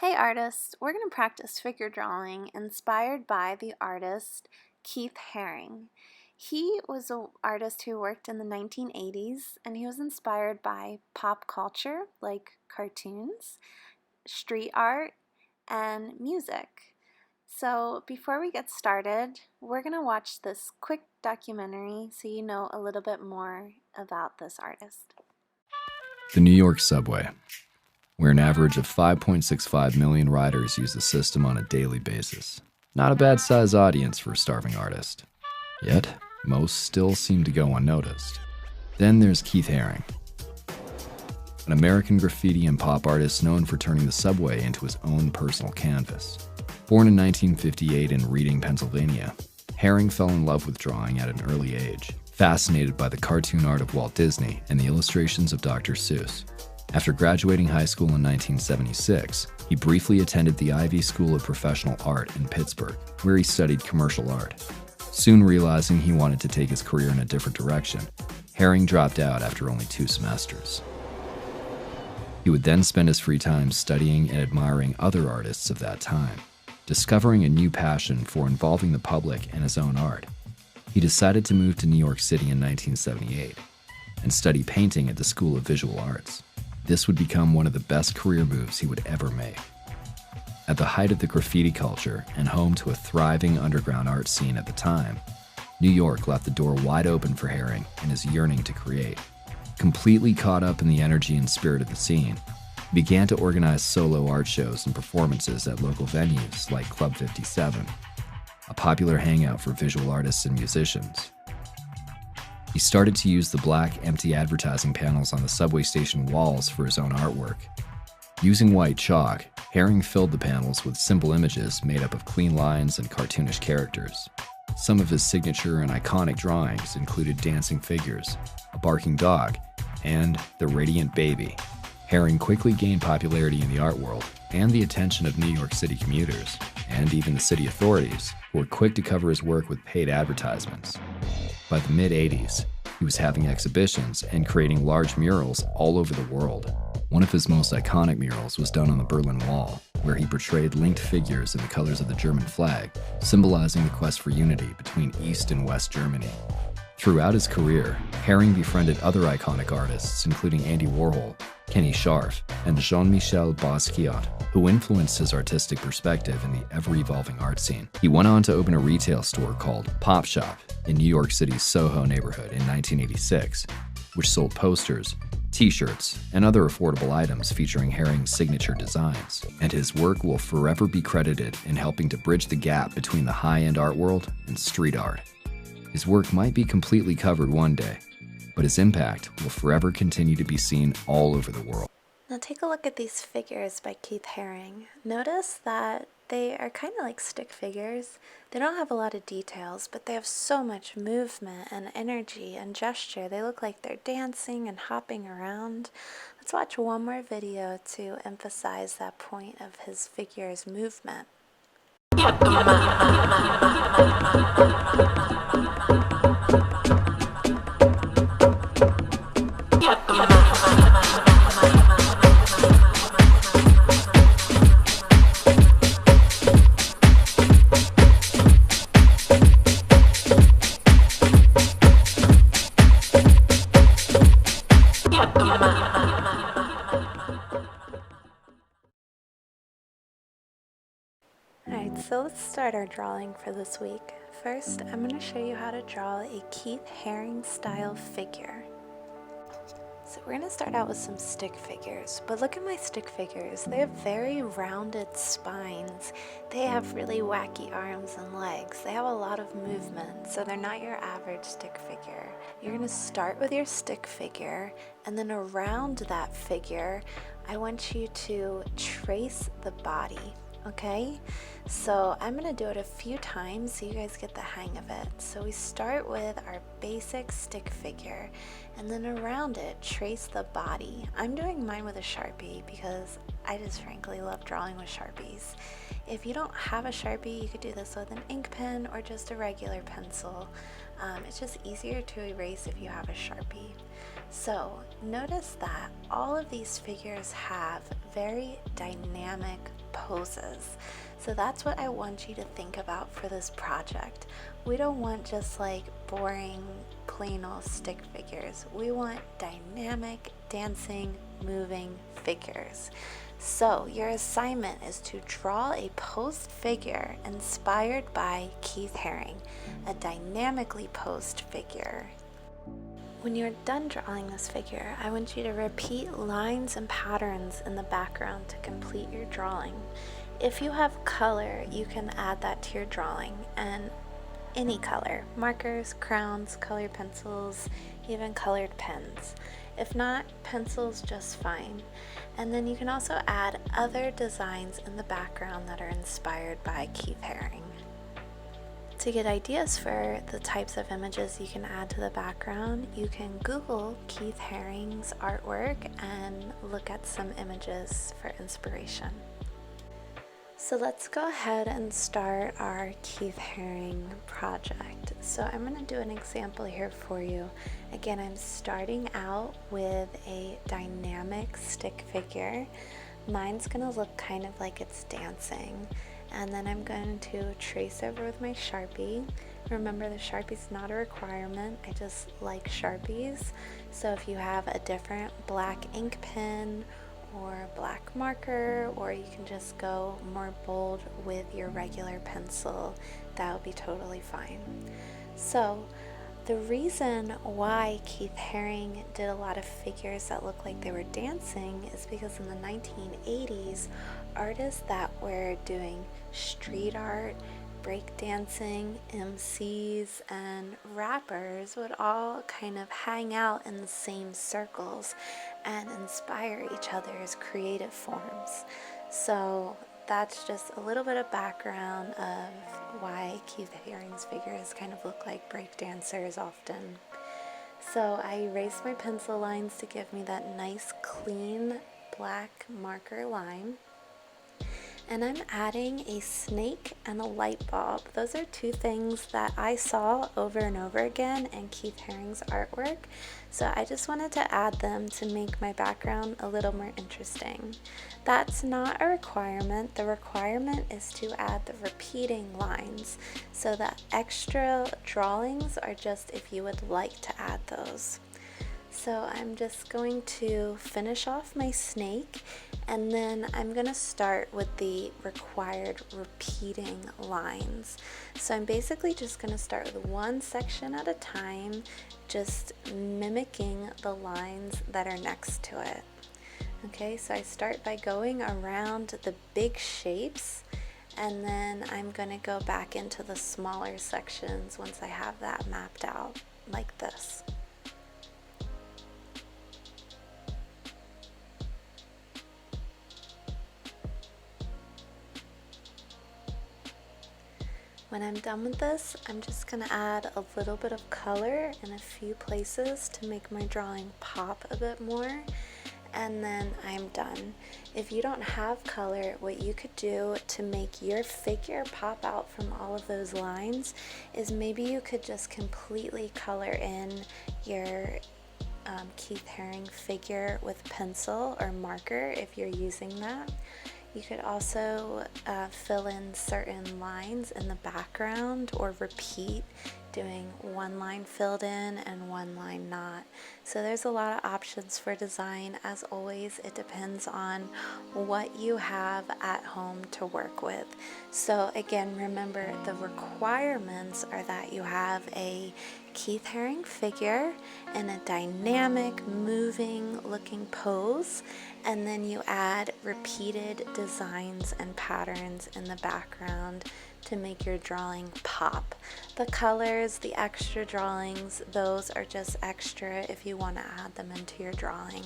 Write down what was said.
Hey artists, we're going to practice figure drawing inspired by the artist Keith Haring. He was an artist who worked in the 1980s and he was inspired by pop culture like cartoons, street art, and music. So before we get started, we're going to watch this quick documentary so you know a little bit more about this artist. The New York subway, where an average of 5.65 million riders use the system on a daily basis. Not a bad size audience for a starving artist. Yet, most still seem to go unnoticed. Then there's Keith Haring, an American graffiti and pop artist known for turning the subway into his own personal canvas. Born in 1958 in Reading, Pennsylvania, Haring fell in love with drawing at an early age, fascinated by the cartoon art of Walt Disney and the illustrations of Dr. Seuss. After graduating high school in 1976, he briefly attended the Ivy School of Professional Art in Pittsburgh, where he studied commercial art. Soon realizing he wanted to take his career in a different direction, Haring dropped out after only 2 semesters. He would then spend his free time studying and admiring other artists of that time. Discovering a new passion for involving the public in his own art, he decided to move to New York City in 1978 and study painting at the School of Visual Arts. This would become one of the best career moves he would ever make. At the height of the graffiti culture and home to a thriving underground art scene at the time, New York left the door wide open for Haring and his yearning to create. Completely caught up in the energy and spirit of the scene, he began to organize solo art shows and performances at local venues like Club 57, a popular hangout for visual artists and musicians. He started to use the black, empty advertising panels on the subway station walls for his own artwork. Using white chalk, Haring filled the panels with simple images made up of clean lines and cartoonish characters. Some of his signature and iconic drawings included dancing figures, a barking dog, and the radiant baby. Haring quickly gained popularity in the art world and the attention of New York City commuters, and even the city authorities, who were quick to cover his work with paid advertisements. By the mid-80s, he was having exhibitions and creating large murals all over the world. One of his most iconic murals was done on the Berlin Wall, where he portrayed linked figures in the colors of the German flag, symbolizing the quest for unity between East and West Germany. Throughout his career, Haring befriended other iconic artists, including Andy Warhol, Kenny Scharf, and Jean-Michel Basquiat, who influenced his artistic perspective in the ever-evolving art scene. He went on to open a retail store called Pop Shop in New York City's Soho neighborhood in 1986, which sold posters, t-shirts, and other affordable items featuring Haring's signature designs. And his work will forever be credited in helping to bridge the gap between the high-end art world and street art. His work might be completely covered one day, but his impact will forever continue to be seen all over the world. Now take a look at these figures by Keith Haring. Notice that they are kind of like stick figures. They don't have a lot of details, but they have so much movement and energy and gesture. They look like they're dancing and hopping around. Let's watch one more video to emphasize that point of his figure's movement. Alright, so let's start our drawing for this week. First, I'm going to show you how to draw a Keith Haring style figure. So we're going to start out with some stick figures, but look at my stick figures. They have very rounded spines. They have really wacky arms and legs. They have a lot of movement, so they're not your average stick figure. You're going to start with your stick figure, and then around that figure, I want you to trace the body. Okay, so I'm going to do it a few times so you guys get the hang of it. So we start with our basic stick figure, and then around it trace the body. I'm doing mine with a Sharpie because I just frankly love drawing with Sharpies. If you don't have a Sharpie, you could do this with an ink pen or just a regular pencil. It's just easier to erase if you have a Sharpie. So notice that all of these figures have very dynamic poses. So that's what I want you to think about for this project. We don't want just like boring, plain old stick figures. We want dynamic, dancing, moving figures. So your assignment is to draw a posed figure inspired by Keith Haring, a dynamically posed figure. When you're done drawing this figure, I want you to repeat lines and patterns in the background to complete your drawing. If you have color, you can add that to your drawing, and any color, markers, crowns, colored pencils, even colored pens. If not, pencils just fine. And then you can also add other designs in the background that are inspired by Keith Haring. To get ideas for the types of images you can add to the background, you can Google Keith Haring's artwork and look at some images for inspiration. So let's go ahead and start our Keith Haring project. So I'm going to do an example here for you. Again, I'm starting out with a dynamic stick figure. Mine's going to look kind of like it's dancing. And then I'm going to trace over with my Sharpie. Remember, the Sharpie's not a requirement. I just like Sharpies. So if you have a different black ink pen or black marker, or you can just go more bold with your regular pencil, that would be totally fine. So the reason why Keith Haring did a lot of figures that look like they were dancing is because in the 1980s, artists that were doing street art, breakdancing, MCs, and rappers would all kind of hang out in the same circles and inspire each other's creative forms. So that's just a little bit of background of why Keith Haring's figures kind of look like breakdancers often. So I erased my pencil lines to give me that nice clean black marker line. And I'm adding a snake and a light bulb. Those are two things that I saw over and over again in Keith Haring's artwork. So I just wanted to add them to make my background a little more interesting. That's not a requirement. The requirement is to add the repeating lines. So the extra drawings are just if you would like to add those. So I'm just going to finish off my snake, and then I'm going to start with the required repeating lines. So I'm basically just going to start with one section at a time, just mimicking the lines that are next to it. Okay, so I start by going around the big shapes, and then I'm going to go back into the smaller sections once I have that mapped out, like this. When I'm done with this, I'm just going to add a little bit of color in a few places to make my drawing pop a bit more, and then I'm done. If you don't have color, what you could do to make your figure pop out from all of those lines is maybe you could just completely color in your Keith Haring figure with pencil or marker if you're using that. You could also fill in certain lines in the background or repeat, doing one line filled in and one line not. So there's a lot of options for design. As always, it depends on what you have at home to work with. So again, remember the requirements are that you have a Keith Haring figure in a dynamic, moving looking pose, and then you add repeated designs and patterns in the background to make your drawing pop. The colors, the extra drawings, those are just extra if you want to add them into your drawing.